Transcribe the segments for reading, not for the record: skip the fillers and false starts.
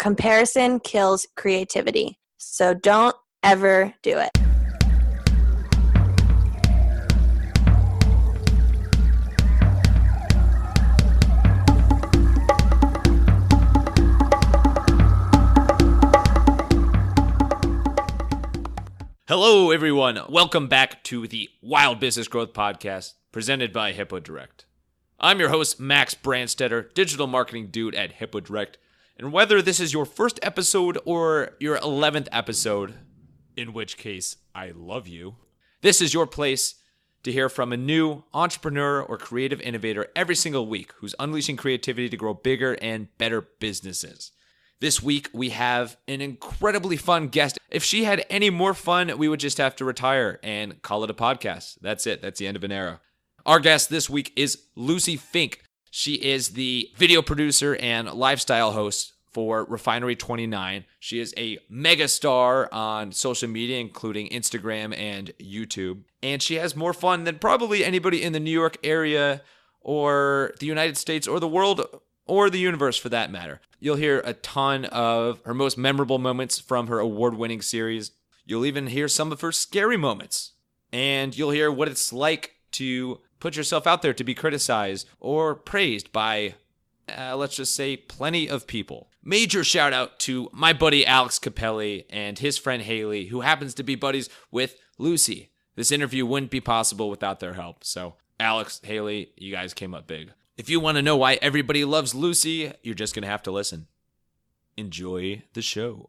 comparison kills creativity. So don't ever do it. Hello, everyone. Welcome back to the Wild Business Growth Podcast presented by Hippo Direct. I'm your host, Max Brandstetter, digital marketing dude at Hippo Direct. And whether this is your first episode or your 11th episode, in which case I love you, this is your place to hear from a new entrepreneur or creative innovator every single week who's unleashing creativity to grow bigger and better businesses. This week, we have an incredibly fun guest. If she had any more fun, we would just have to retire and call it a podcast. That's it. That's the end of an era. Our guest this week is Lucie Fink. She is the video producer and lifestyle host for Refinery29. She is a mega star on social media, including Instagram and YouTube. And she has more fun than probably anybody in the New York area or the United States or the world or the universe for that matter. You'll hear a ton of her most memorable moments from her award-winning series. You'll even hear some of her scary moments. And you'll hear what it's like to put yourself out there to be criticized or praised by, let's just say, plenty of people. Major shout out to my buddy Alex Capelli and his friend Haley, who happens to be buddies with Lucie. This interview wouldn't be possible without their help. So Alex, Haley, you guys came up big. If you want to know why everybody loves Lucie, you're just going to have to listen. Enjoy the show.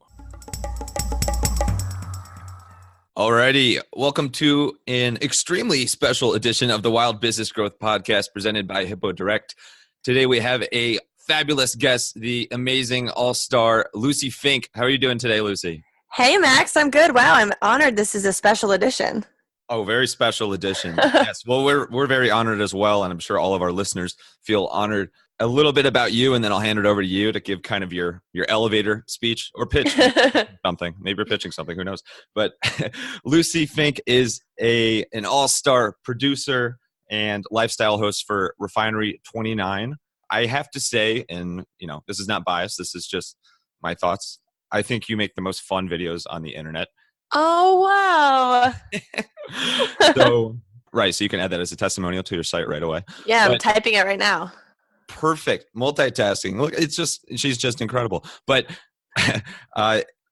Alrighty, welcome to an extremely special edition of the Wild Business Growth Podcast presented by Hippo Direct. Today we have a fabulous guest, the amazing all-star Lucie Fink. How are you doing today, Lucie? Hey, Max. I'm good. Wow, I'm honored this is a special edition. Oh, very special edition. Yes. Well, we're very honored as well, and I'm sure all of our listeners feel honored. A little bit about you, and then I'll hand it over to you to give kind of your elevator speech or pitch something. Maybe you're pitching something. Who knows? But Lucie Fink is an all-star producer and lifestyle host for Refinery29. I have to say, and this is not biased. This is just my thoughts. I think you make the most fun videos on the internet. Oh, wow. So you can add that as a testimonial to your site right away. Yeah, I'm typing it right now. Perfect. Multitasking. Look, she's just incredible. But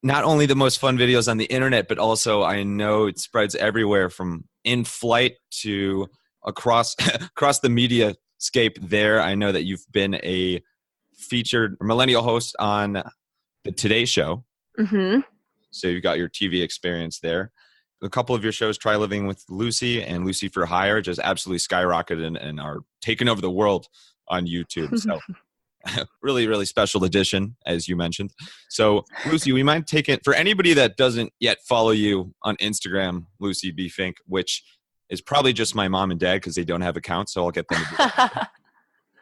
not only the most fun videos on the internet, but also I know it spreads everywhere from in flight to across the media scape there. I know that you've been a featured millennial host on the Today Show. Mm-hmm. So you've got your TV experience there. A couple of your shows, Try Living with Lucie and Lucie for Hire, just absolutely skyrocketed and are taking over the world on YouTube. So really, really special edition, as you mentioned. So Lucie, we might take it for anybody that doesn't yet follow you on Instagram, Lucie B. Fink, which is probably just my mom and dad because they don't have accounts. So I'll get them to do that.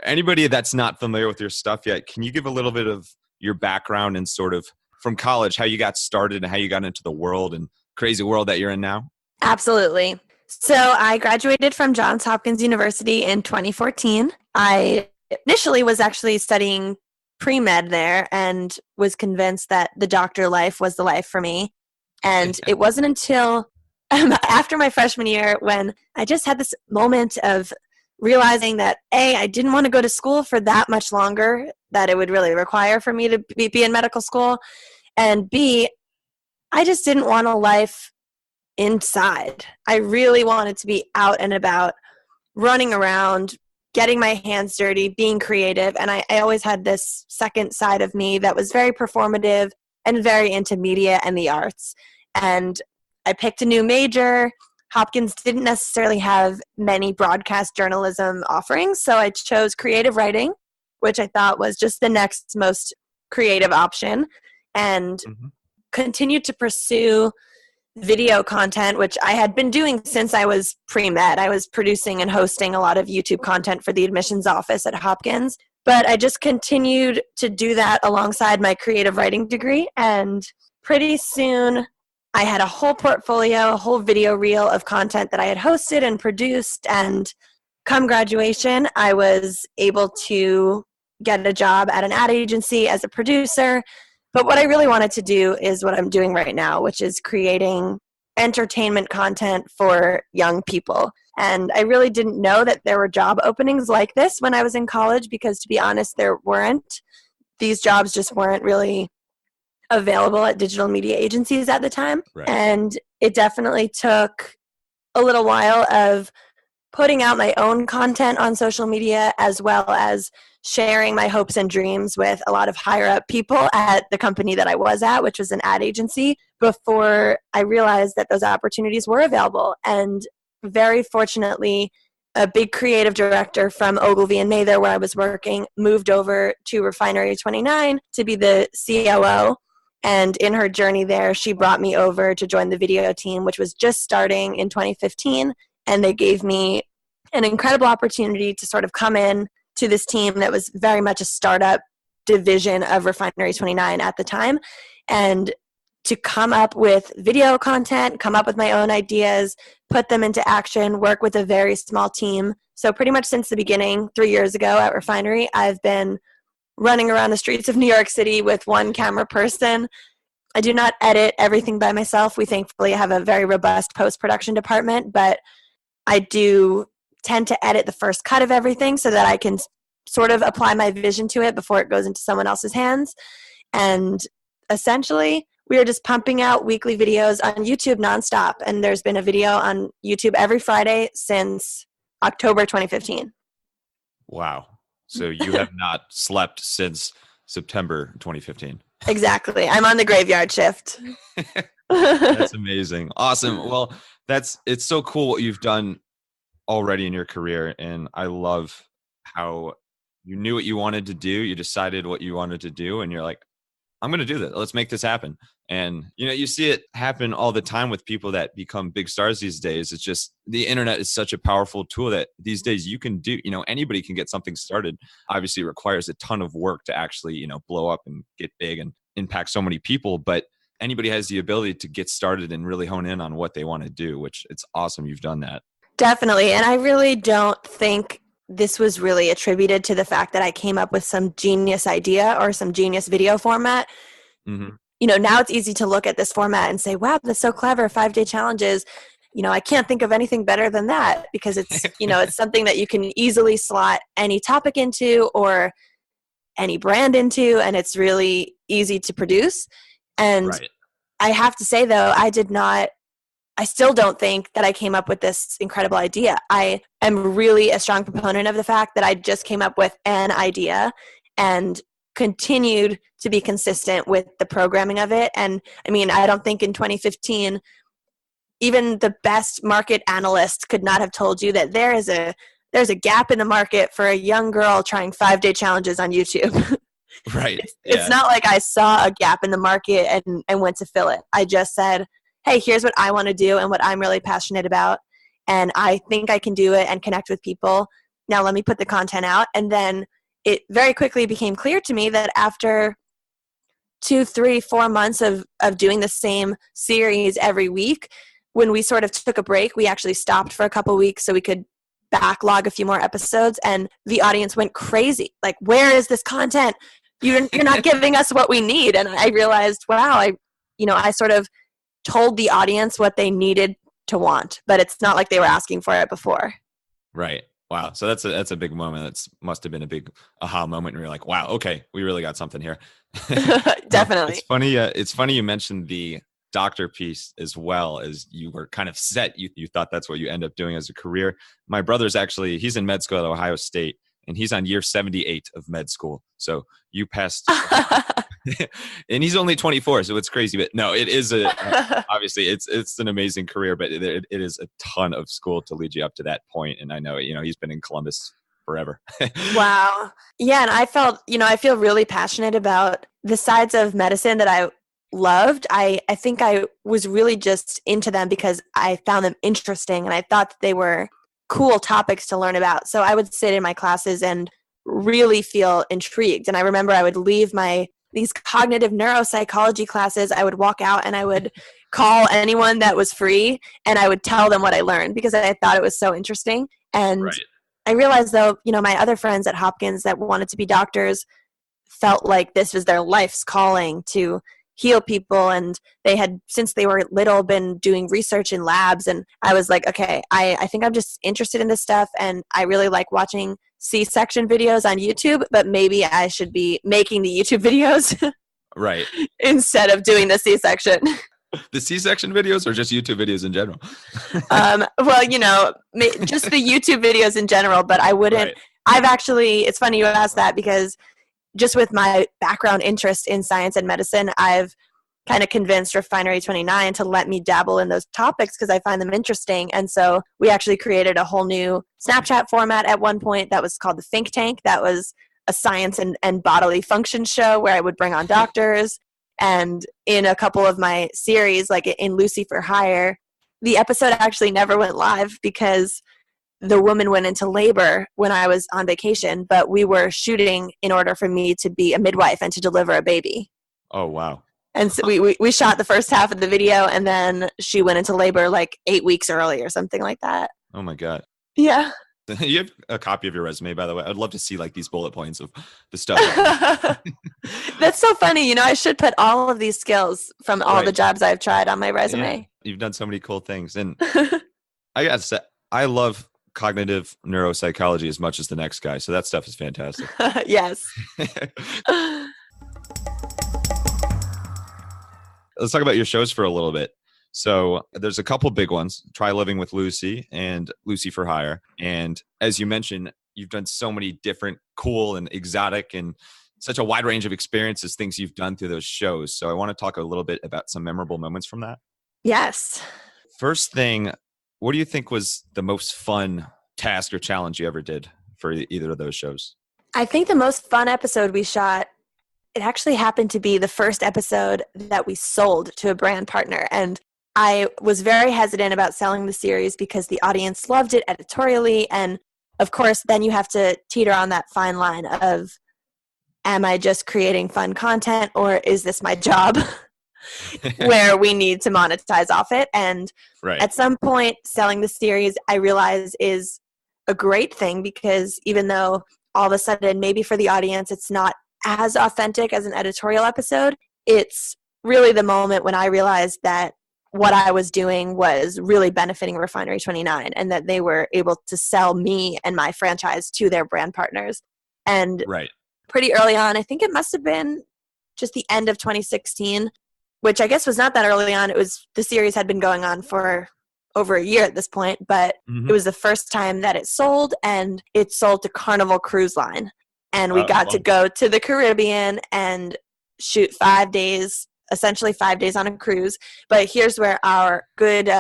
Anybody that's not familiar with your stuff yet, can you give a little bit of your background and sort of from college, how you got started and how you got into the world and crazy world that you're in now? Absolutely. So I graduated from Johns Hopkins University in 2014. I initially was actually studying pre-med there and was convinced that the doctor life was the life for me. And it wasn't until after my freshman year when I just had this moment of realizing that A, I didn't want to go to school for that much longer that it would really require for me to be in medical school. And B, I just didn't want a life inside. I really wanted to be out and about, running around, getting my hands dirty, being creative. And I always had this second side of me that was very performative and very into media and the arts. And I picked a new major. Hopkins didn't necessarily have many broadcast journalism offerings, so I chose creative writing, which I thought was just the next most creative option, and continued to pursue video content, which I had been doing since I was pre-med. I was producing and hosting a lot of YouTube content for the admissions office at Hopkins, but I just continued to do that alongside my creative writing degree, and pretty soon I had a whole portfolio, a whole video reel of content that I had hosted and produced, and come graduation, I was able to get a job at an ad agency as a producer, But what I really wanted to do is what I'm doing right now, which is creating entertainment content for young people. And I really didn't know that there were job openings like this when I was in college because, to be honest, there weren't. These jobs just weren't really available at digital media agencies at the time. Right. And it definitely took a little while of putting out my own content on social media, as well as sharing my hopes and dreams with a lot of higher up people at the company that I was at, which was an ad agency, before I realized that those opportunities were available. And very fortunately, a big creative director from Ogilvy and Mather, where I was working, moved over to Refinery29 to be the COO. And in her journey there, she brought me over to join the video team, which was just starting in 2015. And they gave me an incredible opportunity to sort of come in to this team that was very much a startup division of Refinery29 at the time, and to come up with video content, come up with my own ideas, put them into action, work with a very small team. So pretty much since the beginning, 3 years ago at Refinery, I've been running around the streets of New York City with one camera person. I do not edit everything by myself. We thankfully have a very robust post-production department, but I do tend to edit the first cut of everything so that I can sort of apply my vision to it before it goes into someone else's hands. And essentially, we are just pumping out weekly videos on YouTube nonstop. And there's been a video on YouTube every Friday since October 2015. Wow. So you have not slept since September 2015. Exactly. I'm on the graveyard shift. That's amazing. Awesome. Well, it's so cool what you've done already in your career. And I love how you knew what you wanted to do. You decided what you wanted to do. And you're like, I'm going to do that. Let's make this happen. And, you see it happen all the time with people that become big stars these days. It's just the internet is such a powerful tool that these days you can do, anybody can get something started. Obviously it requires a ton of work to actually, blow up and get big and impact so many people. But anybody has the ability to get started and really hone in on what they want to do, which it's awesome you've done that. Definitely. And I really don't think this was really attributed to the fact that I came up with some genius idea or some genius video format. Mm-hmm. Now it's easy to look at this format and say, wow, that's so clever, 5-day challenges. I can't think of anything better than that because it's, it's something that you can easily slot any topic into or any brand into, and it's really easy to produce. And right. I have to say, though, I still don't think that I came up with this incredible idea. I am really a strong proponent of the fact that I just came up with an idea and continued to be consistent with the programming of it. And I don't think in 2015, even the best market analyst could not have told you that there's a gap in the market for a young girl trying 5-day challenges on YouTube. Right. It's not like I saw a gap in the market and went to fill it. I just said, hey, here's what I want to do and what I'm really passionate about. And I think I can do it and connect with people. Now let me put the content out. And then it very quickly became clear to me that after 2, 3, 4 months of doing the same series every week, when we sort of took a break, we actually stopped for a couple weeks so we could backlog a few more episodes, and the audience went crazy. Like, where is this content? You're not giving us what we need. And I realized, wow, I sort of told the audience what they needed to want, but it's not like they were asking for it before. Right. Wow. So that's a big moment. That's must have been a big aha moment. And you're like, wow, okay, we really got something here. Definitely. It's funny you mentioned the doctor piece as well, as you were kind of set. You thought that's what you end up doing as a career. My brother's he's in med school at Ohio State, and he's on year 78 of med school. So you passed, and he's only 24, so it's crazy. But no, it is obviously it's an amazing career, but it is a ton of school to lead you up to that point. And I know, he's been in Columbus forever. Wow. Yeah. And I feel really passionate about the sides of medicine that I loved. I think I was really just into them because I found them interesting and I thought that they were cool topics to learn about. So I would sit in my classes and really feel intrigued. And I remember I would leave these cognitive neuropsychology classes. I would walk out and I would call anyone that was free and I would tell them what I learned because I thought it was so interesting. And right. I realized, though, my other friends at Hopkins that wanted to be doctors felt like this was their life's calling to heal people. And they had, since they were little, been doing research in labs. And I was like, okay, I think I'm just interested in this stuff. And I really like watching C-section videos on YouTube, but maybe I should be making the YouTube videos right instead of doing the C-section. The C-section videos or just YouTube videos in general? Well, just the YouTube videos in general, but I wouldn't. Right. I've actually, it's funny you asked that, because just with my background interest in science and medicine, I've kind of convinced Refinery29 to let me dabble in those topics because I find them interesting. And so we actually created a whole new Snapchat format at one point that was called the Fink Tank. That was a science and bodily function show where I would bring on doctors. And in a couple of my series, like in Lucie for Hire, the episode actually never went live because the woman went into labor when I was on vacation, but we were shooting in order for me to be a midwife and to deliver a baby. Oh, wow. And so we shot the first half of the video, and then she went into labor like 8 weeks early or something like that. Oh, my God. Yeah. You have a copy of your resume, by the way. I'd love to see like these bullet points of the stuff. That's so funny. I should put all of these skills from all the jobs I've tried on my resume. Yeah. You've done so many cool things. And I gotta say, I love cognitive neuropsychology as much as the next guy. So that stuff is fantastic. Yes. Let's talk about your shows for a little bit. So there's a couple big ones, Try Living with Lucie and Lucie for Hire. And as you mentioned, you've done so many different cool and exotic and such a wide range of experiences, things you've done through those shows. So I want to talk a little bit about some memorable moments from that. Yes. First thing, what do you think was the most fun task or challenge you ever did for either of those shows? I think the most fun episode we shot, it actually happened to be the first episode that we sold to a brand partner. And I was very hesitant about selling the series because the audience loved it editorially. And of course, then you have to teeter on that fine line of, am I just creating fun content or is this my job where we need to monetize off it? And at some point, selling the series, I realize is a great thing because even though all of a sudden, maybe for the audience, it's not as authentic as an editorial episode, it's really the moment when I realized that what I was doing was really benefiting Refinery29 and that they were able to sell me and my franchise to their brand partners. And pretty early on, I think it must have been just the end of 2016, which I guess was not that early on. It was, the series had been going on for over a year at this point, but it was the first time that it sold, and it sold to Carnival Cruise Line. And we got to go to the Caribbean and shoot 5 days, essentially 5 days on a cruise. But here's where our good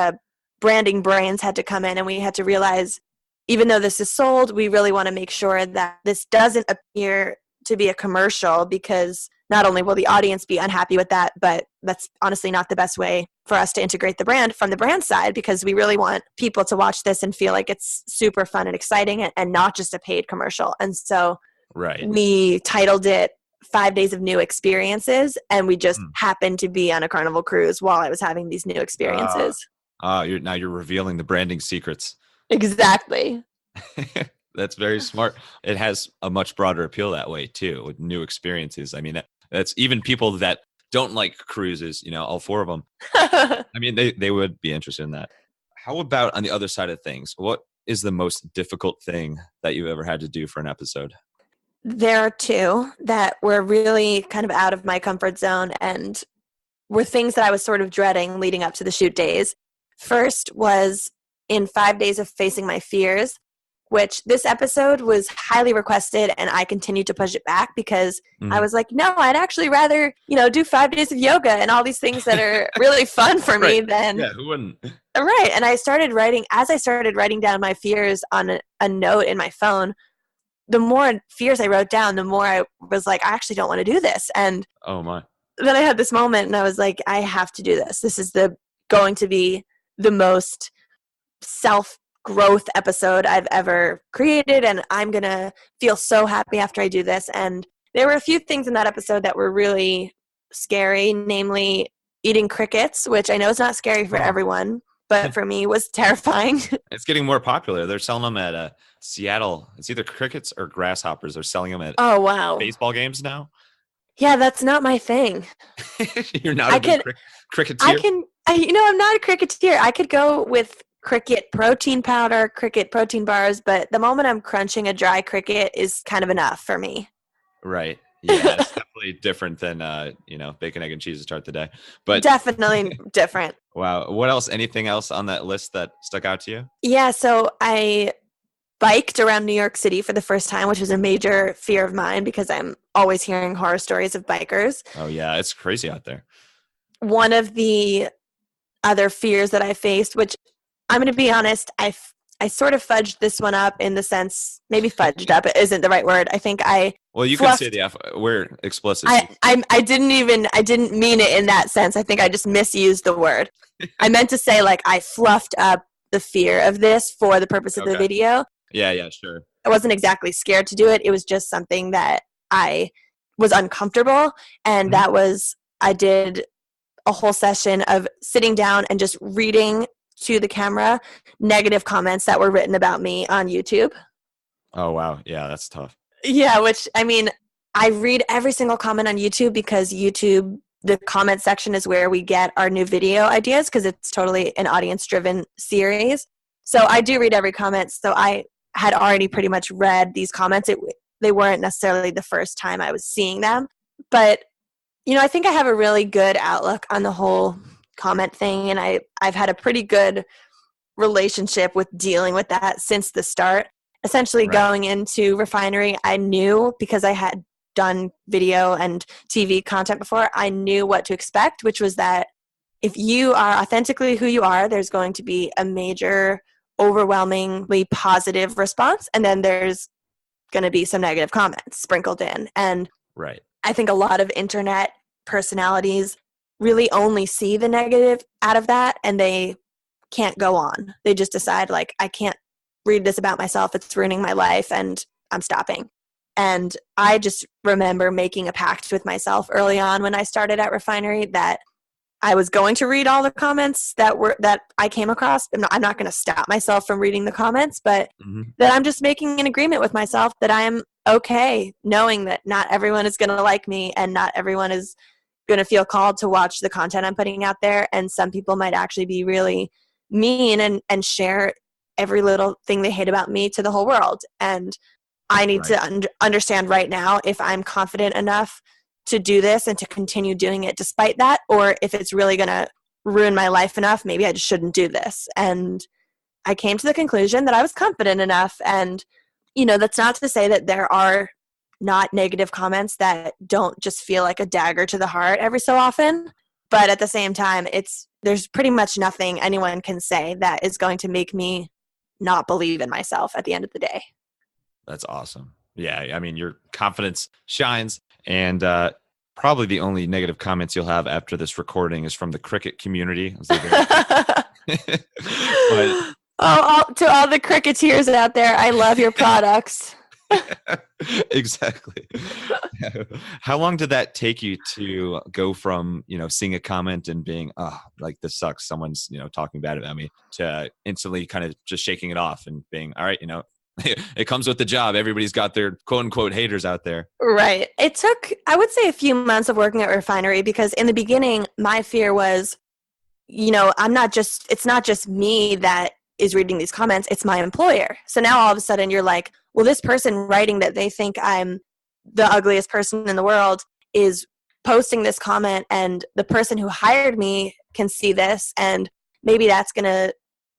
branding brains had to come in, and we had to realize, even though this is sold, we really want to make sure that this doesn't appear to be a commercial, because not only will the audience be unhappy with that, but that's honestly not the best way for us to integrate the brand from the brand side, because we really want people to watch this and feel like it's super fun and exciting and not just a paid commercial. And so we titled it 5 Days of New Experiences, and we just happened to be on a Carnival cruise while I was having these new experiences. You're revealing the branding secrets. Exactly. That's very smart. It has a much broader appeal that way too, with new experiences. I mean, that's even people that don't like cruises, all four of them. I mean, they would be interested in that. How about on the other side of things? What is the most difficult thing that you've ever had to do for an episode? There are two that were really kind of out of my comfort zone and were things that I was sort of dreading leading up to the shoot days. First was in 5 Days of Facing My Fears, which this episode was highly requested, and I continued to push it back because I was like, no, I'd actually rather, do 5 days of yoga and all these things that are really fun for me than... Yeah, who wouldn't? Right. And I started writing down my fears on a note in my phone, the more fears I wrote down, the more I was like, I actually don't want to do this. And oh my. Then I had this moment and I was like, I have to do this. This is going to be the most self-growth episode I've ever created, and I'm going to feel so happy after I do this. And there were a few things in that episode that were really scary, namely eating crickets, which I know is not scary for everyone, but for me was terrifying. It's getting more popular. They're selling them at Seattle. It's either crickets or grasshoppers. They're selling them at oh wow baseball games now. Yeah, that's not my thing. You're not I a big could, cricketeer? I'm not a cricketeer. I could go with cricket protein powder, cricket protein bars, but the moment I'm crunching a dry cricket is kind of enough for me. Right. Yeah, it's definitely different than bacon, egg, and cheese to start the day. But Definitely different. wow, what else? Anything else on that list that stuck out to you? Yeah, so I biked around New York City for the first time, which was a major fear of mine because I'm always hearing horror stories of bikers. Oh yeah, it's crazy out there. One of the other fears that I faced, which I'm going to be honest, I sort of fudged this one up in the sense, maybe fudged up isn't the right word. I think I Well, you can say fluffed. the F. We're explicit. I didn't mean it in that sense. I think I just misused the word. I meant to say like I fluffed up the fear of this for the purpose of the Okay. video. Yeah, sure. I wasn't exactly scared to do it. It was just something that I was uncomfortable, and Mhm. I did a whole session of sitting down and just reading to the camera negative comments that were written about me on YouTube. Oh wow, yeah, that's tough. Yeah, which I mean, I read every single comment on YouTube because YouTube, the comment section is where we get our new video ideas because it's totally an audience driven series. So I do read every comment. So I had already pretty much read these comments. They weren't necessarily the first time I was seeing them. But, I think I have a really good outlook on the whole comment thing. And I've had a pretty good relationship with dealing with that since the start. Essentially, Right. going into Refinery, I knew because I had done video and TV content before, I knew what to expect, which was that if you are authentically who you are, there's going to be a major, overwhelmingly positive response, and then there's going to be some negative comments sprinkled in. And Right. I think a lot of internet personalities really only see the negative out of that, and they can't go on. They just decide, like, I can't read this about myself. It's ruining my life, and I'm stopping. And I just remember making a pact with myself early on when I started at Refinery that I was going to read all the comments that I came across. I'm not going to stop myself from reading the comments, but Mhm. that I'm just making an agreement with myself that I am okay knowing that not everyone is going to like me and not everyone is going to feel called to watch the content I'm putting out there. And some people might actually be really mean and share every little thing they hate about me to the whole world. And I need Right. to understand right now if I'm confident enough to do this and to continue doing it despite that, or if it's really going to ruin my life enough, maybe I just shouldn't do this. And I came to the conclusion that I was confident enough. And, that's not to say that there are not negative comments that don't just feel like a dagger to the heart every so often. But at the same time, there's pretty much nothing anyone can say that is going to make me not believe in myself at the end of the day. That's awesome. Yeah, I mean, your confidence shines, and probably the only negative comments you'll have after this recording is from the cricket community. But To all the cricketeers out there, I love your products. exactly. How long did that take you to go from, seeing a comment and being, oh, like this sucks, someone's, talking bad about me, to instantly kind of just shaking it off and being, all right, it comes with the job. Everybody's got their quote unquote haters out there. Right. It took, I would say, a few months of working at Refinery because in the beginning, my fear was, it's not just me that is reading these comments, it's my employer. So now all of a sudden you're like, well, this person writing that they think I'm the ugliest person in the world is posting this comment, and the person who hired me can see this, and maybe that's going to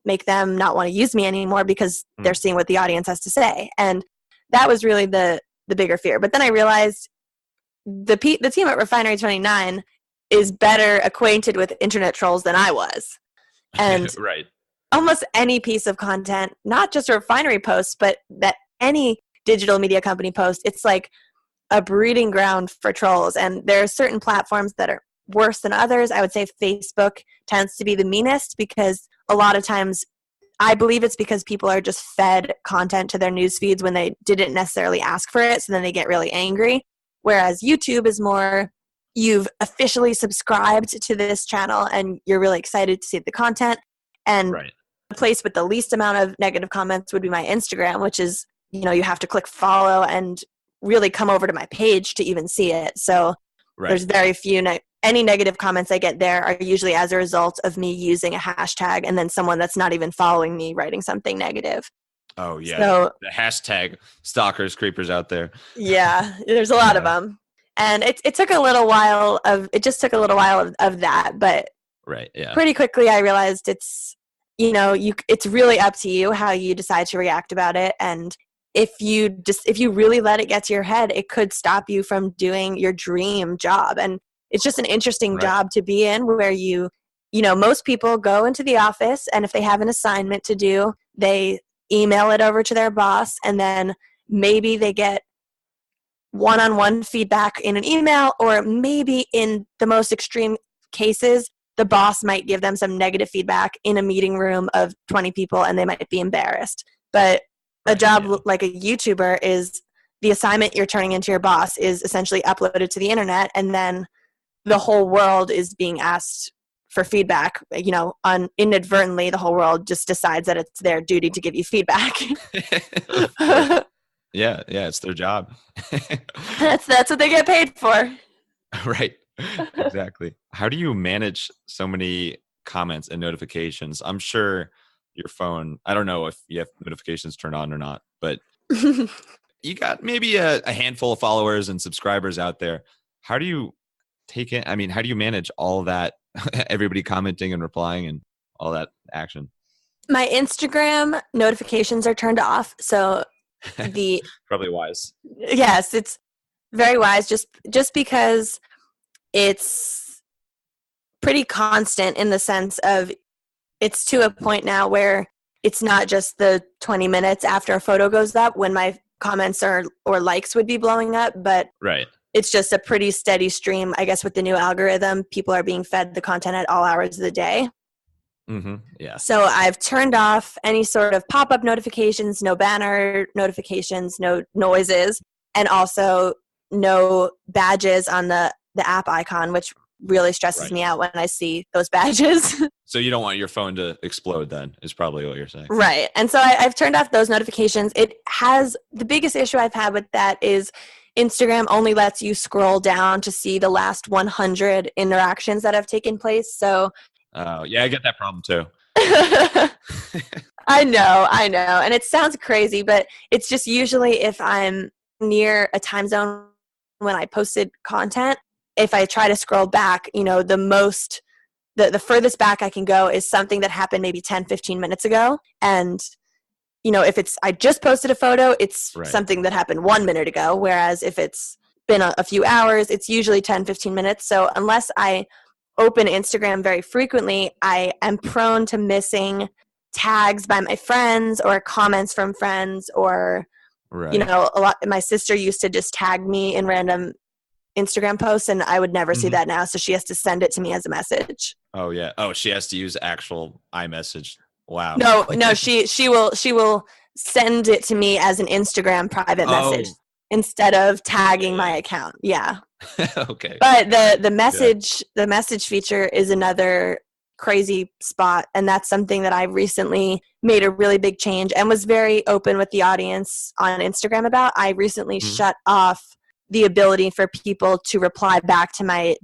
make them not want to use me anymore because they're seeing what the audience has to say. And that was really the bigger fear. But then I realized the team at Refinery29 is better acquainted with internet trolls than I was. And Right. almost any piece of content, not just a Refinery post, but that any digital media company post, it's like a breeding ground for trolls. And there are certain platforms that are worse than others. I would say Facebook tends to be the meanest because a lot of times I believe it's because people are just fed content to their news feeds when they didn't necessarily ask for it, so then they get really angry. Whereas YouTube is more, you've officially subscribed to this channel and you're really excited to see the content. And Right. the place with the least amount of negative comments would be my Instagram, which is, you have to click follow and really come over to my page to even see it. So Right. There's very few, any negative comments I get there are usually as a result of me using a hashtag and then someone that's not even following me writing something negative. Oh, yeah. So, the hashtag stalkers, creepers out there. Yeah, there's a lot of them. And it took a little while of that, but right. Yeah. Pretty quickly I realized it's really up to you how you decide to react about it. And if you really let it get to your head, it could stop you from doing your dream job. And it's just an interesting job to be in where most people go into the office and if they have an assignment to do, they email it over to their boss and then maybe they get one-on-one feedback in an email, or maybe in the most extreme cases, the boss might give them some negative feedback in a meeting room of 20 people and they might be embarrassed. But a job like a YouTuber is the assignment you're turning into your boss is essentially uploaded to the internet, and then the whole world is being asked for feedback. Inadvertently, the whole world just decides that it's their duty to give you feedback. Yeah, it's their job. That's what they get paid for. Right. Exactly. How do you manage so many comments and notifications? I'm sure your phone, I don't know if you have notifications turned on or not, but you got maybe a handful of followers and subscribers out there. How do you how do you manage all that, everybody commenting and replying and all that action? My Instagram notifications are turned off, so probably wise. Yes, it's very wise just because it's pretty constant in the sense of it's to a point now where it's not just the 20 minutes after a photo goes up when my comments or likes would be blowing up, but it's just a pretty steady stream. I guess with the new algorithm, people are being fed the content at all hours of the day. Mm-hmm. Yeah. So I've turned off any sort of pop-up notifications, no banner notifications, no noises, and also no badges on the app icon, which really stresses me out when I see those badges. So you don't want your phone to explode then, is probably what you're saying. Right. And so I've turned off those notifications. The biggest issue I've had with that is Instagram only lets you scroll down to see the last 100 interactions that have taken place. So yeah, I get that problem too. I know. And it sounds crazy, but it's just usually if I'm near a time zone when I posted content, if I try to scroll back, the furthest back I can go is something that happened maybe 10, 15 minutes ago. And, if I just posted a photo, it's something that happened 1 minute ago. Whereas if it's been a few hours, it's usually 10, 15 minutes. So unless I open Instagram very frequently, I am prone to missing tags by my friends or comments from friends or, my sister used to just tag me in random Instagram posts and I would never see that now. So she has to send it to me as a message. Oh yeah. Oh, she has to use actual iMessage. Wow. No, she will send it to me as an Instagram private message instead of tagging my account. Yeah. Okay. But the message feature is another crazy spot, and that's something that I recently made a really big change and was very open with the audience on Instagram about. I recently shut off the ability for people to reply back to my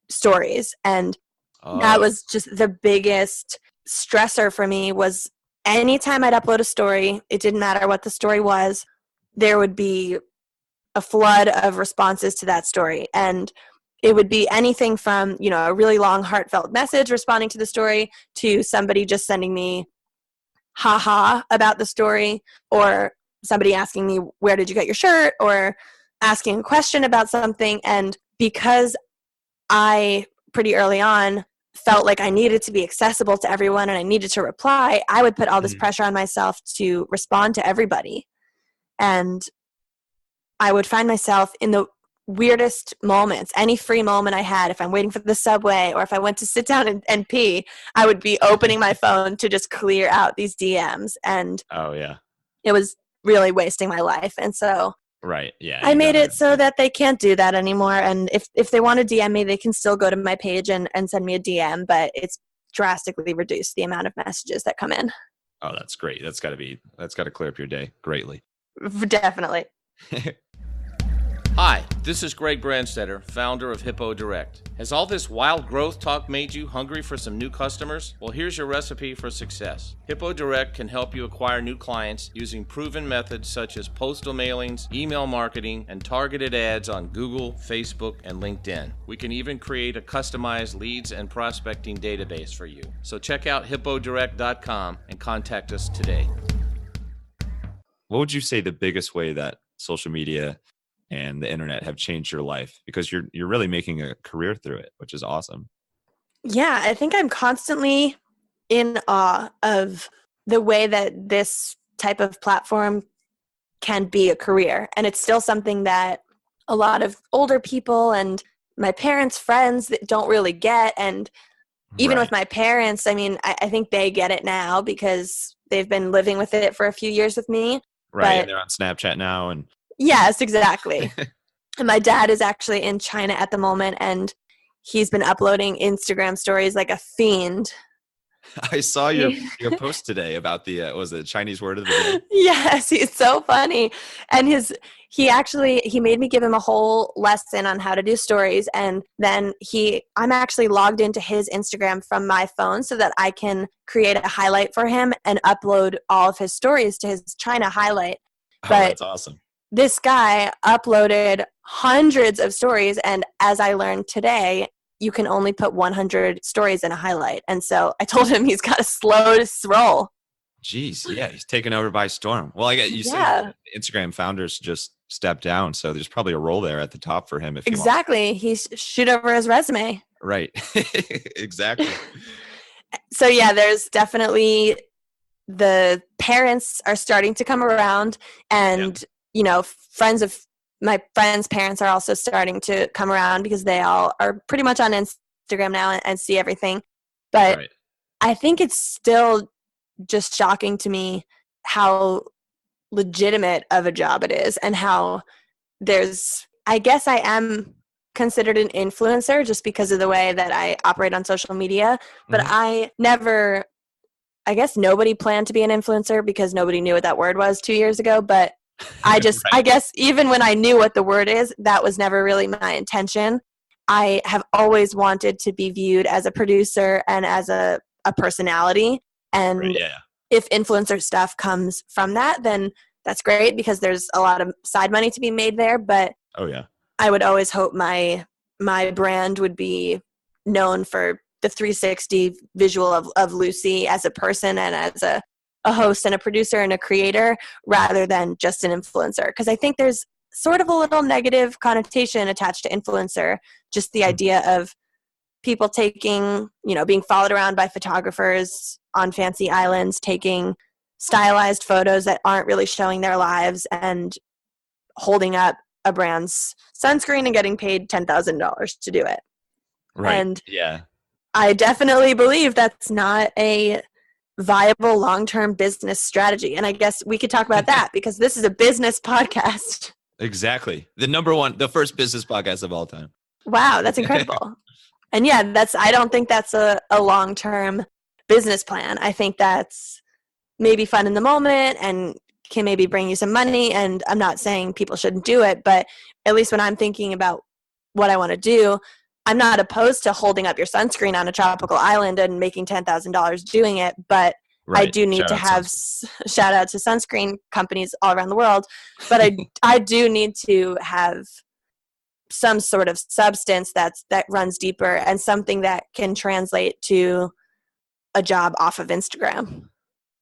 stories, and that was just the biggest stressor for me. Was anytime I'd upload a story, it didn't matter what the story was, there would be a flood of responses to that story. And it would be anything from, a really long heartfelt message responding to the story to somebody just sending me haha about the story, or somebody asking me, where did you get your shirt? Or asking a question about something. And because I pretty early on felt like I needed to be accessible to everyone and I needed to reply, I would put all this pressure on myself to respond to everybody. And I would find myself in the weirdest moments, any free moment I had, if I'm waiting for the subway or if I went to sit down and pee, I would be opening my phone to just clear out these DMs. And it was really wasting my life. And so I made it so that they can't do that anymore. And if they want to DM me, they can still go to my page and send me a DM, but it's drastically reduced the amount of messages that come in. Oh, that's great. That's got to clear up your day greatly. Definitely. Hi, this is Greg Brandstetter, founder of Hippo Direct. Has all this wild growth talk made you hungry for some new customers? Well, here's your recipe for success. Hippo Direct can help you acquire new clients using proven methods such as postal mailings, email marketing, and targeted ads on Google, Facebook, and LinkedIn. We can even create a customized leads and prospecting database for you. So check out hippodirect.com and contact us today. What would you say the biggest way that social media and the internet have changed your life? Because you're really making a career through it, which is awesome. Yeah, I think I'm constantly in awe of the way that this type of platform can be a career. And it's still something that a lot of older people and my parents' friends that don't really get. And even with my parents, I mean, I think they get it now because they've been living with it for a few years with me. Right. And they're on Snapchat now. And yes, exactly. And my dad is actually in China at the moment, and he's been uploading Instagram stories like a fiend. I saw your post today about the was it Chinese word of the day? Yes, he's so funny. And he made me give him a whole lesson on how to do stories, and then I'm actually logged into his Instagram from my phone so that I can create a highlight for him and upload all of his stories to his China highlight. Oh, but that's awesome. This guy uploaded hundreds of stories, and as I learned today, you can only put 100 stories in a highlight. And so I told him he's got to slow his roll. Jeez, yeah, he's taken over by storm. Well, you said Instagram founders just stepped down, so there's probably a role there at the top for him. If exactly, he shoot over his resume. Right, exactly. So yeah, there's definitely the parents are starting to come around, and friends of my friends' parents are also starting to come around because they all are pretty much on Instagram now and see everything. But I think it's still just shocking to me how legitimate of a job it is, and how I guess I am considered an influencer just because of the way that I operate on social media. But I guess nobody planned to be an influencer because nobody knew what that word was 2 years ago. But I guess even when I knew what the word is, that was never really my intention. I have always wanted to be viewed as a producer and as a personality. And if influencer stuff comes from that, then that's great because there's a lot of side money to be made there. But I would always hope my brand would be known for the 360 visual of Lucie as a person and as a host and a producer and a creator rather than just an influencer. Because I think there's sort of a little negative connotation attached to influencer, just the idea of people taking, being followed around by photographers on fancy islands, taking stylized photos that aren't really showing their lives and holding up a brand's sunscreen and getting paid $10,000 to do it. Right. And I definitely believe that's not a viable long-term business strategy. And I guess we could talk about that because this is a business podcast. Exactly. The first business podcast of all time. Wow, that's incredible. And I don't think that's a long-term business plan. I think that's maybe fun in the moment and can maybe bring you some money. And I'm not saying people shouldn't do it, but at least when I'm thinking about what I want to do, I'm not opposed to holding up your sunscreen on a tropical island and making $10,000 doing it, but I do need to have shout out to sunscreen companies all around the world. But I do need to have some sort of substance that runs deeper and something that can translate to a job off of Instagram.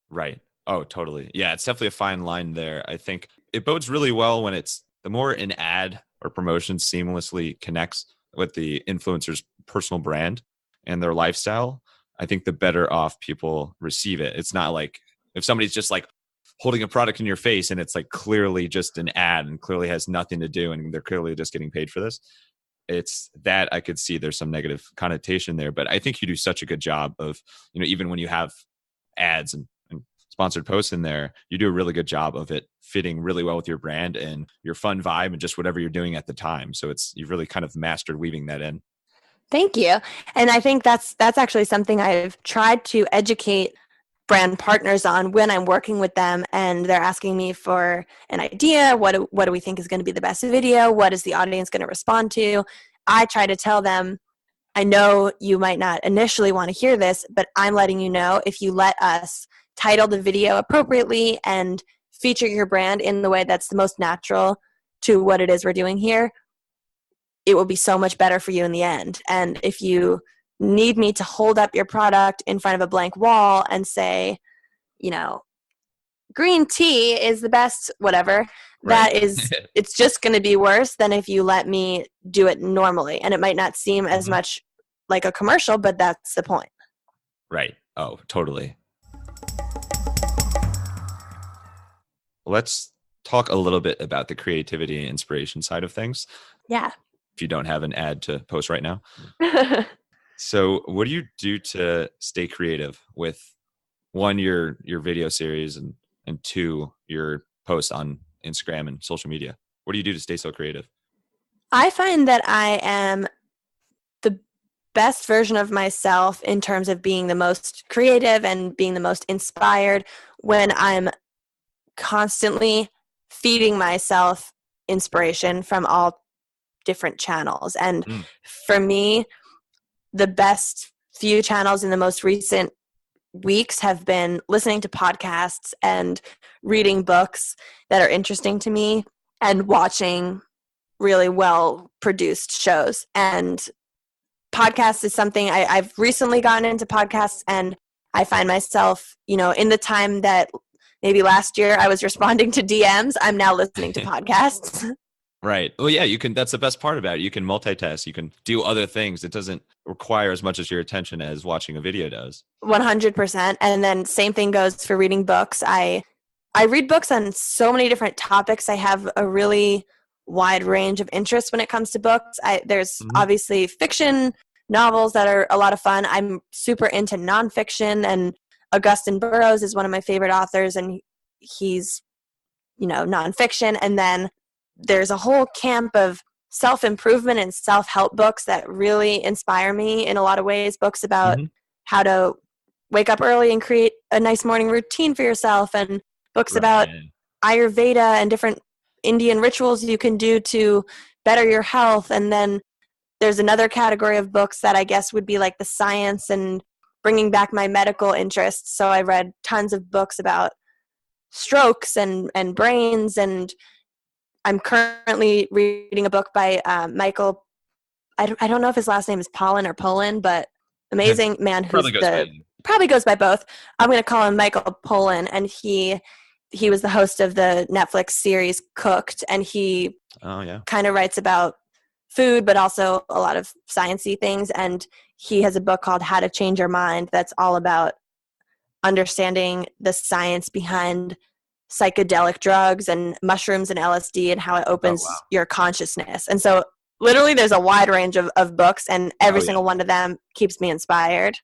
Right. Oh, totally. Yeah, it's definitely a fine line there. I think it bodes really well when the more an ad or promotion seamlessly connects with the influencer's personal brand and their lifestyle, I think the better off people receive it. It's not like if somebody's just like holding a product in your face and it's like clearly just an ad and clearly has nothing to do and they're clearly just getting paid for this. It's that I could see there's some negative connotation there, but I think you do such a good job of, even when you have ads and sponsored posts in there, you do a really good job of it fitting really well with your brand and your fun vibe and just whatever you're doing at the time. So you've really kind of mastered weaving that in. Thank you. And I think that's actually something I've tried to educate brand partners on when I'm working with them and they're asking me for an idea. What do we think is going to be the best video? What is the audience going to respond to? I try to tell them, I know you might not initially want to hear this, but I'm letting you know if you let us title the video appropriately and feature your brand in the way that's the most natural to what it is we're doing here, it will be so much better for you in the end. And if you need me to hold up your product in front of a blank wall and say, you know, green tea is the best, whatever, Right. that is, it's just going to be worse than if you let me do it normally. And it might not seem as much like a commercial, but that's the point. Right. Oh, totally. Let's talk a little bit about the creativity and inspiration side of things. Yeah. If you don't have an ad to post right now. So what do you do to stay creative with, one, your video series, and two, your posts on Instagram and social media? What do you do to stay so creative? I find that I am the best version of myself in terms of being the most creative and being the most inspired when I'm constantly feeding myself inspiration from all different channels. And for me, the best few channels in the most recent weeks have been listening to podcasts and reading books that are interesting to me and watching really well produced shows. And podcasts is something I've recently gotten into podcasts, and I find myself, you know, in the time that maybe last year I was responding to DMs, I'm now listening to podcasts. Right. Well, yeah, you can. That's the best part about it. You can multitask. You can do other things. It doesn't require as much as your attention as watching a video does. 100%. And then same thing goes for reading books. I read books on so many different topics. I have a really wide range of interests when it comes to books. There's obviously fiction novels that are a lot of fun. I'm super into nonfiction, and Augustin Burroughs is one of my favorite authors, and he's, you know, nonfiction. And then there's a whole camp of self-improvement and self-help books that really inspire me in a lot of ways. Books about how to wake up early and create a nice morning routine for yourself, and books about Ayurveda and different Indian rituals you can do to better your health. And then there's another category of books that I guess would be like the science and bringing back my medical interests. So I read tons of books about strokes and brains, and I'm currently reading a book by Michael. I don't know if his last name is Pollan or Poland, but amazing man who's probably goes by both. I'm going to call him Michael Pollan, and he was the host of the Netflix series Cooked, and he kind of writes about food, but also a lot of sciencey things. And he has a book called How to Change Your Mind that's all about understanding the science behind psychedelic drugs and mushrooms and LSD and how it opens your consciousness. And so literally there's a wide range of books, and every single one of them keeps me inspired.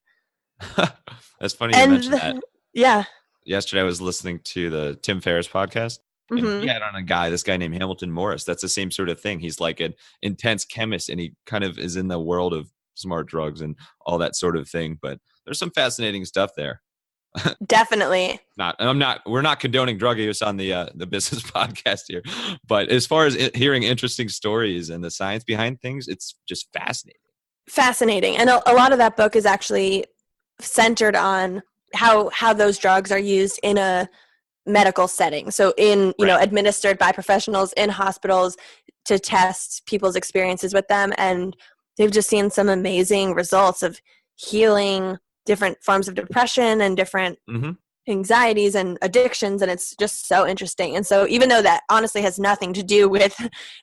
That's funny you mentioned that. Yeah. Yesterday I was listening to the Tim Ferriss podcast, and he had on this guy named Hamilton Morris. That's the same sort of thing. He's like an intense chemist, and he kind of is in the world of smart drugs and all that sort of thing. But there's some fascinating stuff there. Definitely. We're not condoning drug use on the business podcast here, but as far as hearing interesting stories and the science behind things, it's just fascinating. And a lot of that book is actually centered on how those drugs are used in a medical setting. So you know, administered by professionals in hospitals to test people's experiences with them. And they've just seen some amazing results of healing different forms of depression and different anxieties and addictions. And it's just so interesting. And so even though that honestly has nothing to do with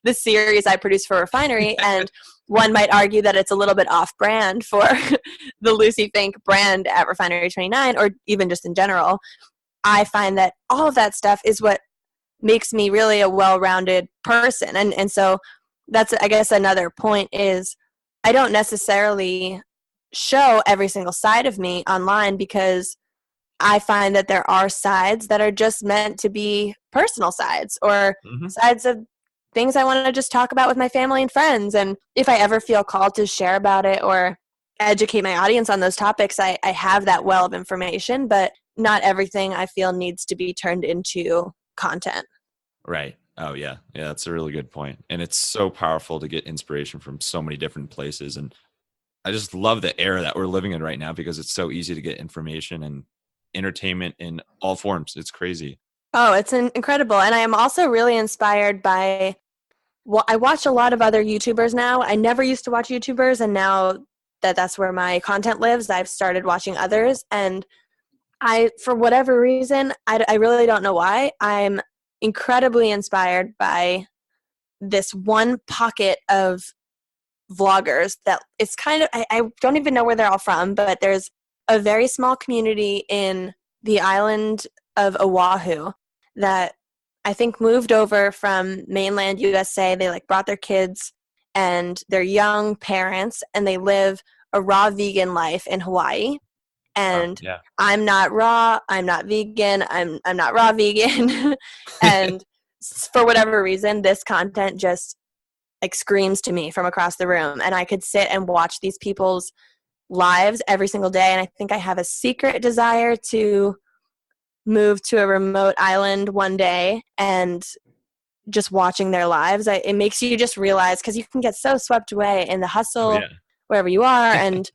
the series I produce for Refinery, and one might argue that it's a little bit off brand for the Lucie Fink brand at Refinery29, or even just in general, I find that all of that stuff is what makes me really a well-rounded person. And so that's, I guess, another point is I don't necessarily show every single side of me online, because I find that there are sides that are just meant to be personal sides, or sides of things I want to just talk about with my family and friends. And if I ever feel called to share about it or educate my audience on those topics, I have that well of information. But not everything I feel needs to be turned into content. Right. Oh, yeah. Yeah, that's a really good point. And it's so powerful to get inspiration from so many different places. And I just love the era that we're living in right now because it's so easy to get information and entertainment in all forms. It's crazy. Oh, it's incredible. And I am also really inspired by, well, I watch a lot of other YouTubers now. I never used to watch YouTubers, and now that that's where my content lives, I've started watching others. And for whatever reason, I really don't know why, I'm incredibly inspired by this one pocket of vloggers that it's kind of, I don't even know where they're all from, but there's a very small community in the island of Oahu that I think moved over from mainland USA. They like brought their kids and their young parents, and they live a raw vegan life in Hawaii. And Yeah. I'm not raw, I'm not vegan, I'm not raw vegan. And for whatever reason, this content just like screams to me from across the room, and I could sit and watch these people's lives every single day. And I think I have a secret desire to move to a remote island one day, and just watching their lives, it makes you just realize, because you can get so swept away in the hustle wherever you are. And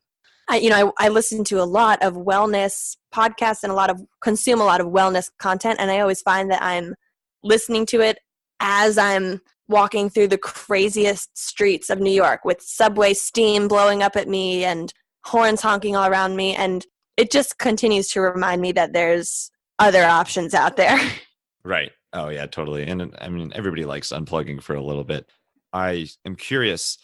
I listen to a lot of wellness podcasts and consume a lot of wellness content, and I always find that I'm listening to it as I'm walking through the craziest streets of New York with subway steam blowing up at me and horns honking all around me, and it just continues to remind me that there's other options out there. Right. Oh, yeah, totally. And I mean, everybody likes unplugging for a little bit. I am curious,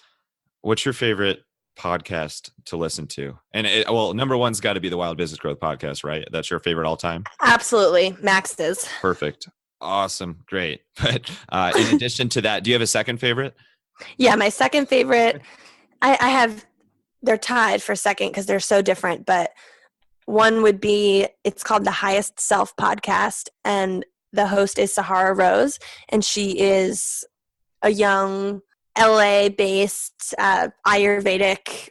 what's your favorite podcast to listen to? And well, number one's got to be the Wild Business Growth podcast, right? That's your favorite all time? Absolutely. Max is. Perfect. Awesome. Great. But in addition to that, do you have a second favorite? Yeah, my second favorite, I have, they're tied for second because they're so different, but one would be, it's called the Highest Self Podcast, and the host is Sahara Rose, and she is a young LA-based Ayurvedic.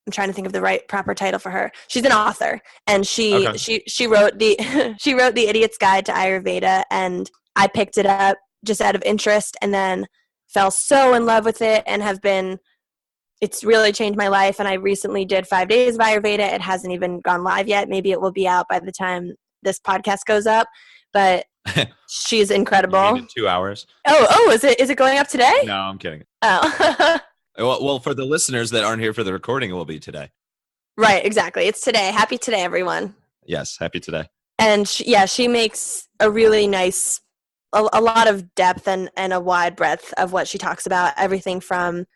I'm trying to think of the proper title for her. She's an author, and she wrote the Idiot's Guide to Ayurveda, and I picked it up just out of interest, and then fell so in love with it, and it's really changed my life. And I recently did 5 days of Ayurveda. It hasn't even gone live yet. Maybe it will be out by the time this podcast goes up, but she's incredible. You 2 hours. Oh, is it going up today? No, I'm kidding. Oh. Well, for the listeners that aren't here for the recording, it will be today. Right, exactly. It's today. Happy today, everyone. Yes, happy today. And she makes a really nice, a lot of depth and a wide breadth of what she talks about. Everything from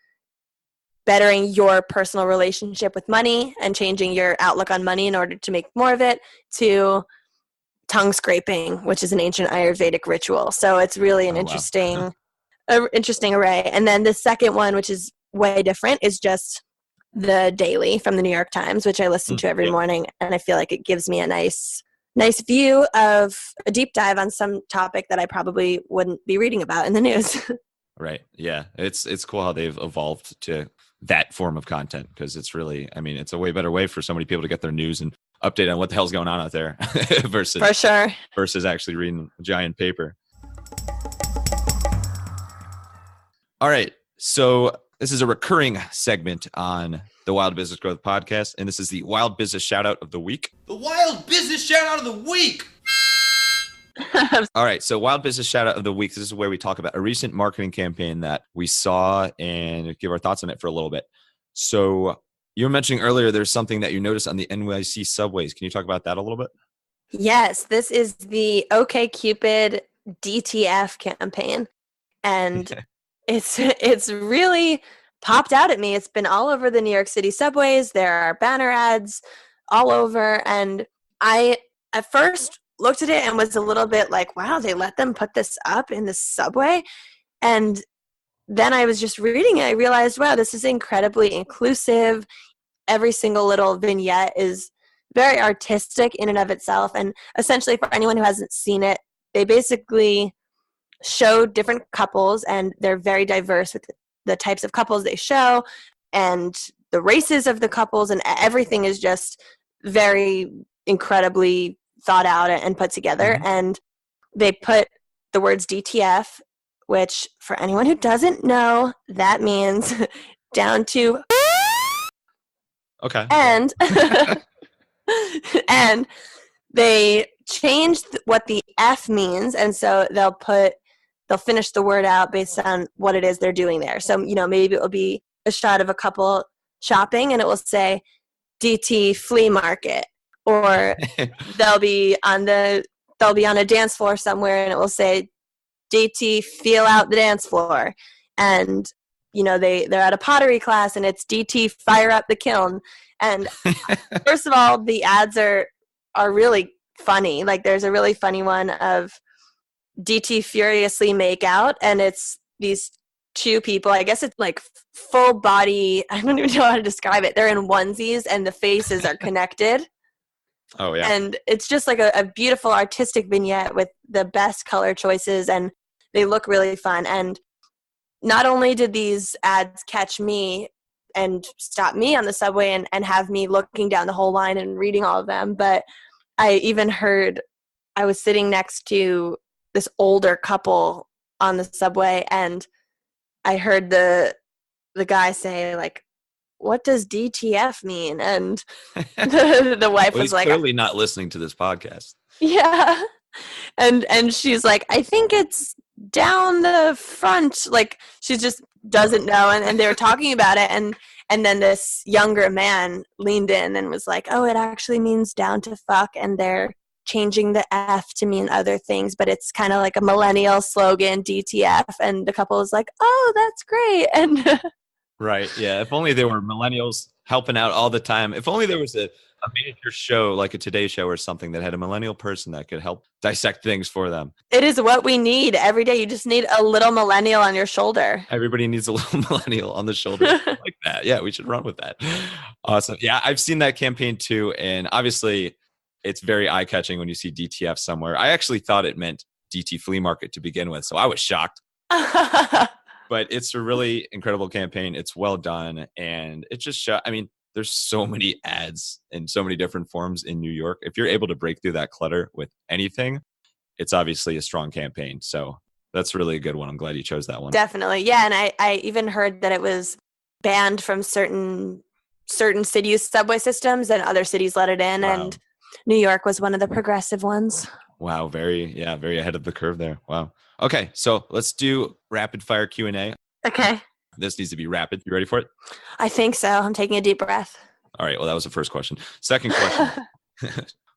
bettering your personal relationship with money and changing your outlook on money in order to make more of it, to tongue scraping, which is an ancient Ayurvedic ritual. So it's really an interesting array. And then the second one, which is way different, is just the Daily from the New York Times, which I listen to every morning, and I feel like it gives me a nice view of a deep dive on some topic that I probably wouldn't be reading about in the news. Right. Yeah. It's cool how they've evolved to that form of content, because it's really, I mean, it's a way better way for so many people to get their news and update on what the hell's going on out there versus for sure, versus actually reading giant paper. All right. So this is a recurring segment on the Wild Business Growth Podcast, and this is the Wild Business Shoutout of the Week. The Wild Business Shoutout of the Week! All right, so Wild Business Shoutout of the Week. This is where we talk about a recent marketing campaign that we saw and give our thoughts on it for a little bit. So you were mentioning earlier there's something that you noticed on the NYC subways. Can you talk about that a little bit? Yes, this is the OkCupid DTF campaign, and it's really popped out at me. It's been all over the New York City subways. There are banner ads all over, and I at first looked at it and was a little bit like, wow, they let them put this up in the subway. And then I was just reading it. I realized, wow, this is incredibly inclusive. Every single little vignette is very artistic in and of itself. And essentially, for anyone who hasn't seen it, they basically show different couples, and they're very diverse with the types of couples they show and the races of the couples, and everything is just very incredibly thought out and put together. And they put the words DTF, which for anyone who doesn't know, that means down to. Okay. And and they changed what the F means, and so they'll finish the word out based on what it is they're doing there. So, maybe it will be a shot of a couple shopping and it will say DT flea market, or they'll be on a dance floor somewhere and it will say DT feel out the dance floor. And they're at a pottery class and it's DT fire up the kiln. And first of all, the ads are really funny. Like, there's a really funny one of DT furiously make out, and it's these two people. I guess it's like full body. I don't even know how to describe it. They're in onesies and the faces are connected. Oh, yeah. And it's just like a beautiful artistic vignette with the best color choices, and they look really fun. And not only did these ads catch me and stop me on the subway and have me looking down the whole line and reading all of them, but I even heard, I was sitting next to this older couple on the subway, and I heard the guy say, like, what does DTF mean? And the wife was like, clearly not listening to this podcast. Yeah. And she's like, I think it's down the front. Like, she just doesn't know. And they were talking about it. And then this younger man leaned in and was like, oh, it actually means down to fuck. And they're changing the F to mean other things, but it's kind of like a millennial slogan, DTF. And the couple was like, oh, that's great. And right. Yeah. If only there were millennials helping out all the time. If only there was a major show like a Today Show or something that had a millennial person that could help dissect things for them. It is what we need every day. You just need a little millennial on your shoulder. Everybody needs a little millennial on the shoulder like that. Yeah, we should run with that. Awesome. Yeah, I've seen that campaign too. And obviously, it's very eye-catching when you see DTF somewhere. I actually thought it meant DT Flea Market to begin with, so I was shocked. But it's a really incredible campaign. It's well done. And it just there's so many ads in so many different forms in New York. If you're able to break through that clutter with anything, it's obviously a strong campaign. So that's really a good one. I'm glad you chose that one. Definitely. Yeah. And I even heard that it was banned from certain cities' subway systems, and other cities let it in. Wow. And New York was one of the progressive ones. Wow. Very ahead of the curve there. Wow. Okay. So let's do rapid fire Q&A. Okay. This needs to be rapid. You ready for it? I think so. I'm taking a deep breath. All right. Well, that was the first question. Second question.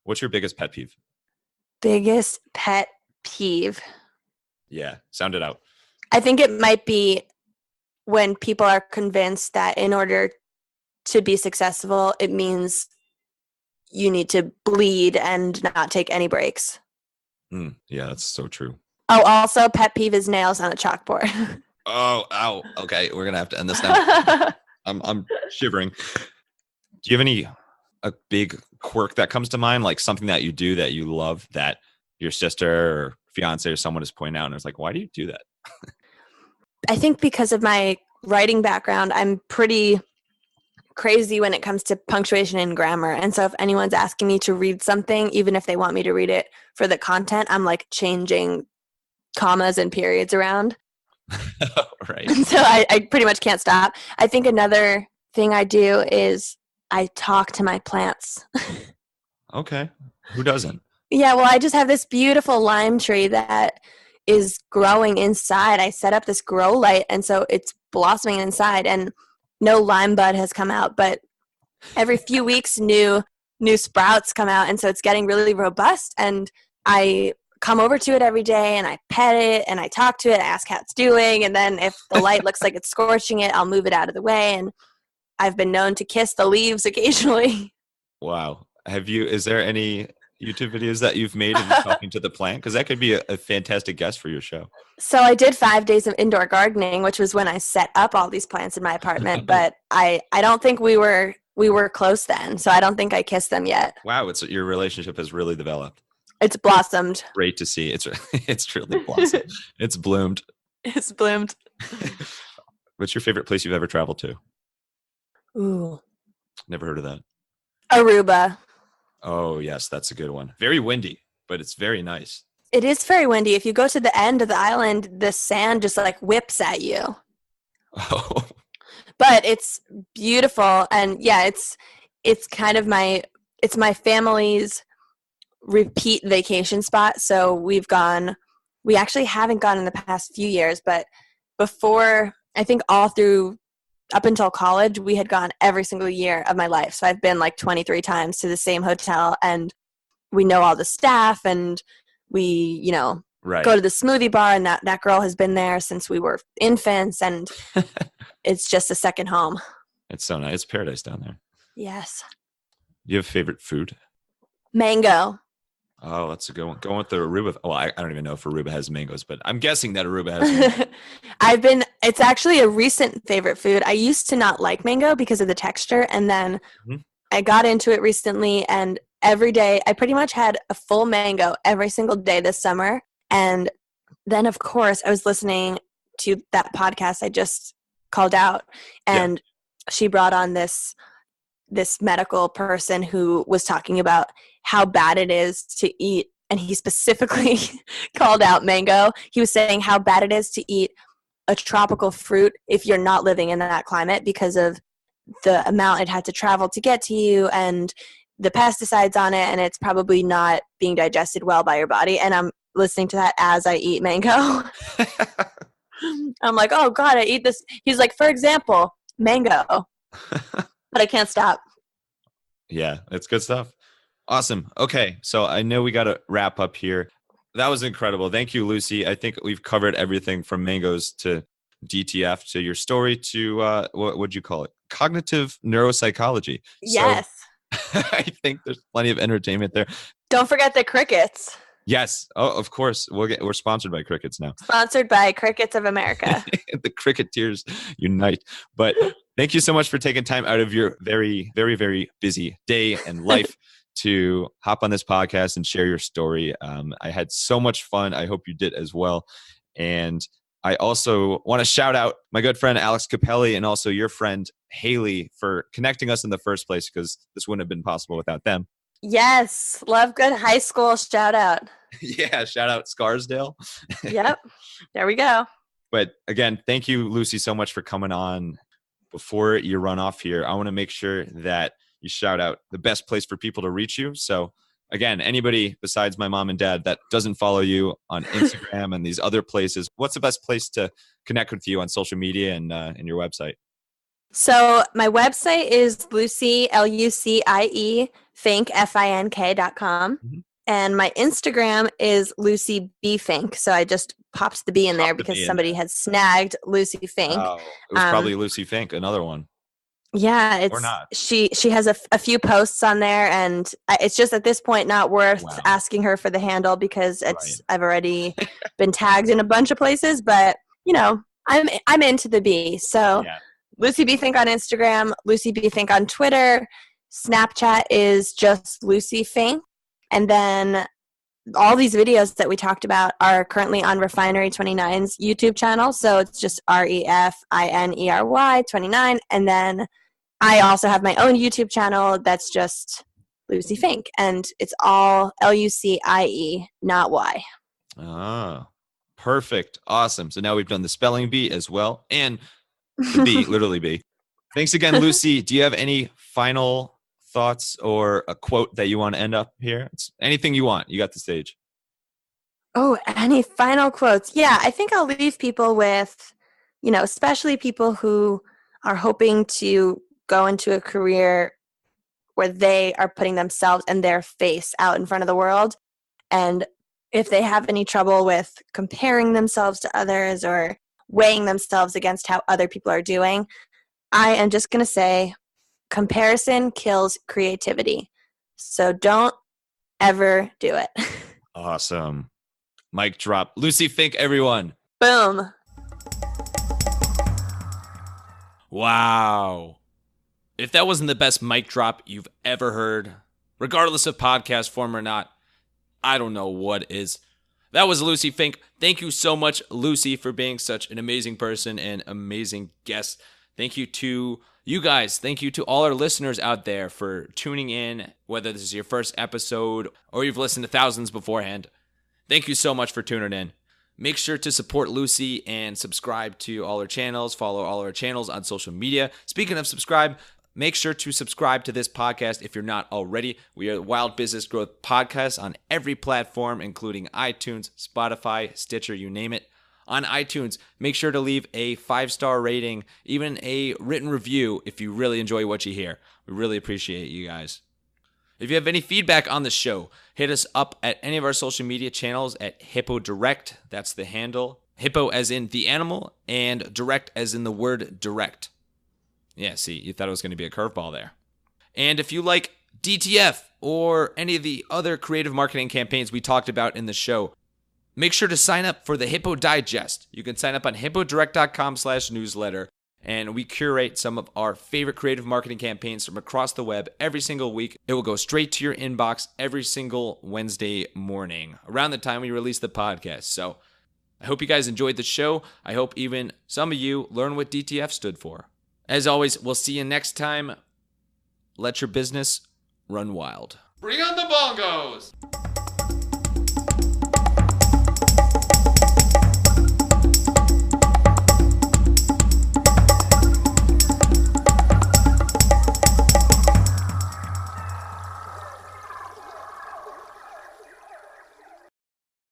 What's your biggest pet peeve? Biggest pet peeve? Yeah. Sound it out. I think it might be when people are convinced that in order to be successful, it means you need to bleed and not take any breaks. Yeah, that's so true. Oh, also pet peeve is nails on a chalkboard. Oh, ow. Okay, we're gonna have to end this now. I'm shivering. Do you have a big quirk that comes to mind, like something that you do that you love that your sister or fiance or someone is pointing out and it's like, why do you do that? I think because of my writing background, I'm pretty crazy when it comes to punctuation and grammar. And so if anyone's asking me to read something, even if they want me to read it for the content, I'm like changing commas and periods around. Right. And so I pretty much can't stop. I think another thing I do is I talk to my plants. Okay. Who doesn't? Yeah, well, I just have this beautiful lime tree that is growing inside. I set up this grow light, and so it's blossoming inside, and no lime bud has come out, but every few weeks new sprouts come out, and so it's getting really robust. And I come over to it every day and I pet it and I talk to it, I ask how it's doing, and then if the light looks like it's scorching it, I'll move it out of the way. And I've been known to kiss the leaves occasionally. Wow. Is there any YouTube videos that you've made of you talking to the plant? Because that could be a fantastic guest for your show. So I did 5 days of indoor gardening, which was when I set up all these plants in my apartment, but I don't think we were close then, so I don't think I kissed them yet. Wow, your relationship has really developed. It's blossomed. Great to see. It's truly blossomed. It's bloomed. It's bloomed. What's your favorite place you've ever traveled to? Ooh. Never heard of that. Aruba. Oh, yes, that's a good one. Very windy, but it's very nice. It is very windy. If you go to the end of the island, the sand just like whips at you. Oh, But it's beautiful, and yeah, it's kind of it's my family's repeat vacation spot. So we actually haven't gone in the past few years, but before, I think all through up until college, we had gone every single year of my life. So I've been like 23 times to the same hotel, and we know all the staff, and we, right. go to the smoothie bar, and that girl has been there since we were infants, and it's just a second home. It's so nice. It's paradise down there. Yes. Do you have favorite food? Mango. Oh, that's a good one. Going with the Aruba. Oh, I don't even know if Aruba has mangoes, but I'm guessing that Aruba has mangoes. It's actually a recent favorite food. I used to not like mango because of the texture, and then I got into it recently, and every day I pretty much had a full mango every single day this summer. And then, of course, I was listening to that podcast I just called out, and she brought on this medical person who was talking about how bad it is to eat, and he specifically called out mango. He was saying how bad it is to eat a tropical fruit if you're not living in that climate because of the amount it had to travel to get to you and the pesticides on it, and it's probably not being digested well by your body. And I'm listening to that as I eat mango. I'm like, oh God, I eat this. He's like, for example, mango. But I can't stop. Yeah, it's good stuff. Awesome. Okay, so I know we got to wrap up here. That was incredible. Thank you, Lucie. I think we've covered everything from mangoes to DTF to your story to what would you call it? Cognitive neuropsychology. Yes. So, I think there's plenty of entertainment there. Don't forget the crickets. Yes. Oh, of course. We're sponsored by Crickets now. Sponsored by Crickets of America. The Cricketeers unite. But thank you so much for taking time out of your very, very, very busy day and life to hop on this podcast and share your story. I had so much fun. I hope you did as well. And I also want to shout out my good friend Alex Capelli and also your friend Haley for connecting us in the first place, because this wouldn't have been possible without them. Yes. Love Good High School. Shout out. Yeah. Shout out Scarsdale. Yep. There we go. But again, thank you, Lucie, so much for coming on. Before you run off here, I want to make sure that you shout out the best place for people to reach you. So again, anybody besides my mom and dad that doesn't follow you on Instagram and these other places, what's the best place to connect with you on social media and your website? So my website is Lucie, Lucie, Fink, Fink.com. Mm-hmm. And my Instagram is Lucie B Fink. So I just popped the B in there because somebody had snagged Lucie Fink. Oh, it was probably Lucie Fink, another one. Yeah, it's or not. She has a few posts on there, and it's just at this point not worth asking her for the handle because I've already been tagged in a bunch of places. But I'm into the B. So Lucie B Fink on Instagram, Lucie B Fink on Twitter, Snapchat is just Lucie Fink, and then all these videos that we talked about are currently on Refinery29's YouTube channel. So it's just Refinery 29. And then I also have my own YouTube channel that's just Lucie Fink. And it's all Lucie, not Y. Ah, perfect. Awesome. So now we've done the spelling bee as well. And the B, literally B. Thanks again, Lucie. Do you have any final thoughts or a quote that you want to end up here? It's anything you want. You got the stage. Oh, any final quotes? Yeah, I think I'll leave people with, especially people who are hoping to go into a career where they are putting themselves and their face out in front of the world. And if they have any trouble with comparing themselves to others or weighing themselves against how other people are doing, I am just going to say, comparison kills creativity. So don't ever do it. Awesome. Mic drop. Lucie Fink, everyone. Boom. Wow. If that wasn't the best mic drop you've ever heard, regardless of podcast form or not, I don't know what is. That was Lucie Fink. Thank you so much, Lucie, for being such an amazing person and amazing guest. Thank you to You guys, thank you to all our listeners out there for tuning in, whether this is your first episode or you've listened to thousands beforehand. Thank you so much for tuning in. Make sure to support Lucie and subscribe to all her channels, follow all her channels on social media. Speaking of subscribe, make sure to subscribe to this podcast if you're not already. We are the Wild Business Growth Podcast on every platform, including iTunes, Spotify, Stitcher, you name it. On iTunes, make sure to leave a 5-star rating, even a written review if you really enjoy what you hear. We really appreciate you guys. If you have any feedback on the show, hit us up at any of our social media channels at Hippo Direct. That's the handle. Hippo as in the animal, and direct as in the word direct. Yeah, see, you thought it was going to be a curveball there. And if you like DTF or any of the other creative marketing campaigns we talked about in the show, make sure to sign up for the Hippo Digest. You can sign up on hippodirect.com/newsletter, and we curate some of our favorite creative marketing campaigns from across the web every single week. It will go straight to your inbox every single Wednesday morning, around the time we release the podcast. So I hope you guys enjoyed the show. I hope even some of you learn what DTF stood for. As always, we'll see you next time. Let your business run wild. Bring on the bongos!